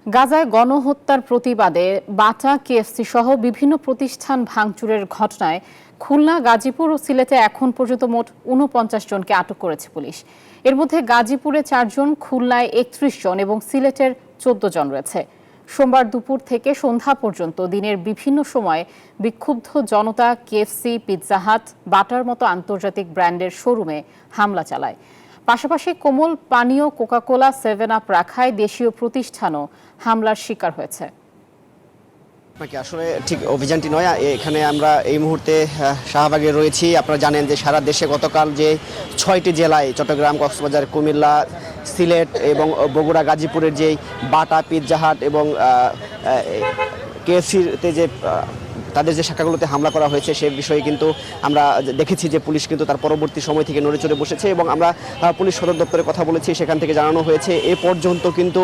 গাজায় গণহত্যার প্রতিবাদে বাটা কেএফসি সহ বিভিন্ন প্রতিষ্ঠান ভাঙচুরের ঘটনায় খুলনা, গাজীপুর ও সিলেটে এখন পর্যন্ত মোট ৪৯ জনকে আটক করেছে পুলিশ। এর মধ্যে গাজীপুরে ৪ জন, খুলনায় ৩১ জন এবং সিলেটের ১৪ জন রয়েছে। সোমবার দুপুর থেকে সন্ধ্যা পর্যন্ত দিনের বিভিন্ন সময়ে বিক্ষুব্ধ জনতা কেএফসি, পিৎজা হাট, বাটার মতো আন্তর্জাতিক ব্র্যান্ডের শোরুমে হামলা চালায়। পাশাপাশি কোমল পানীয় কোকা-কোলা, 7 আপ রাখায় দেশীয় প্রতিষ্ঠানও হামলার শিকার হয়েছে। আসলে ঠিক অভিযানটি নয়, এখানে আমরা এই মুহূর্তে শাহবাগে রয়েছি। আপনারা জানেন যে সারা দেশে গতকাল যে ৬টি জেলায় চট্টগ্রাম, কক্সবাজার, কুমিল্লা, সিলেট এবং বগুড়া, গাজীপুরের যে বাটা, পিৎজা হাট এবং কেএফসিতে যে তাদের যে শাখাগুলোতে হামলা করা হয়েছে সে বিষয়ে কিন্তু আমরা দেখেছি যে পুলিশ কিন্তু তার পরবর্তী সময় থেকে নড়ে চড়ে বসেছে এবং আমরা পুলিশ সদর দপ্তরে কথা বলেছি, সেখান থেকে জানানো হয়েছে এ পর্যন্ত কিন্তু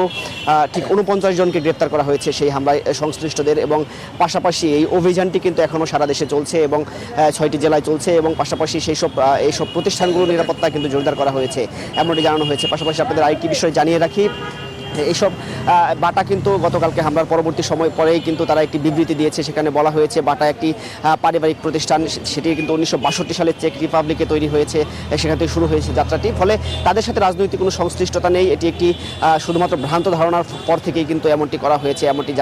ঠিক ৪৯ জনকে গ্রেপ্তার করা হয়েছে সেই হামলায় সংশ্লিষ্টদের। এবং পাশাপাশি এই অভিযানটি কিন্তু এখনও সারা দেশে চলছে এবং ৬টি জেলায় চলছে এবং পাশাপাশি এইসব প্রতিষ্ঠানগুলোর নিরাপত্তা কিন্তু জোরদার করা হয়েছে এমনটি জানানো হয়েছে। পাশাপাশি আপনাদের আরেকটি বিষয় জানিয়ে রাখি, এইসব বাটা কিন্তু গতকালকে হামলার পরবর্তী সময় পরেই কিন্তু তারা একটি বিবৃতি দিয়েছে। সেখানে বলা হয়েছে বাটা একটি পারিবারিক প্রতিষ্ঠান, সেটি কিন্তু ১৯৬২ সালে চেক রিপাবলিকে তৈরি হয়েছে, সেখান থেকে শুরু হয়েছে যাত্রাটি। ফলে তাদের সাথে রাজনৈতিক কোনো সংশ্লিষ্টতা নেই, এটি একটি শুধুমাত্র ভ্রান্ত ধারণার পর থেকেই কিন্তু এমনটি করা হয়েছে, এমনটি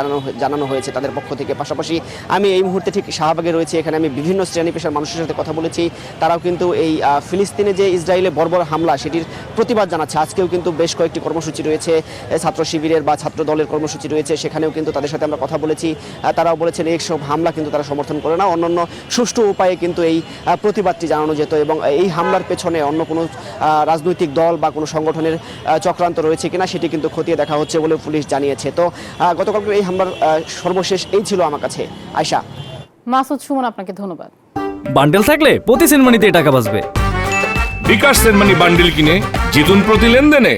জানানো হয়েছে তাদের পক্ষ থেকে। পাশাপাশি আমি এই মুহূর্তে ঠিক শাহবাগে রয়েছি, এখানে আমি বিভিন্ন শ্রেণী পেশার মানুষের সাথে কথা বলেছি। তারাও কিন্তু এই ফিলিস্তিনে যে ইসরায়েলে বর্বর হামলা সেটির প্রতিবাদ জানাচ্ছে। আজকেও কিন্তু বেশ কয়েকটি কর্মসূচি রয়েছে, ছাত্র শিবিরের বা ছাত্র দলের কর্মসূচি রয়েছে, সেখানেও কিন্তু তাদের সাথে আমরা কথা বলেছি। তারাও বলেছেন এই সব হামলা কিন্তু তারা সমর্থন করে না, অন্যান্য সুষ্ঠু উপায়ে কিন্তু এই প্রতিবাদটি জানানো যেত এবং এই হামলার পেছনে অন্য কোনো রাজনৈতিক দল বা কোনো সংগঠনের চক্রান্ত রয়েছে কিনা সেটি কিন্তু খতিয়ে দেখা হচ্ছে বলে পুলিশ জানিয়েছে। তো গতকালকে এই হামলার সর্বশেষ এই ছিল আমার কাছে। আয়শা। মাসুদ সুমন, আপনাকে ধন্যবাদ। বান্ডেল থাকলে প্রতি সেনমানিতে টাকা বাঁচবে। বিকাশ সেনমানি বান্ডেল কিনে জিতুন প্রতি লেনদেনে।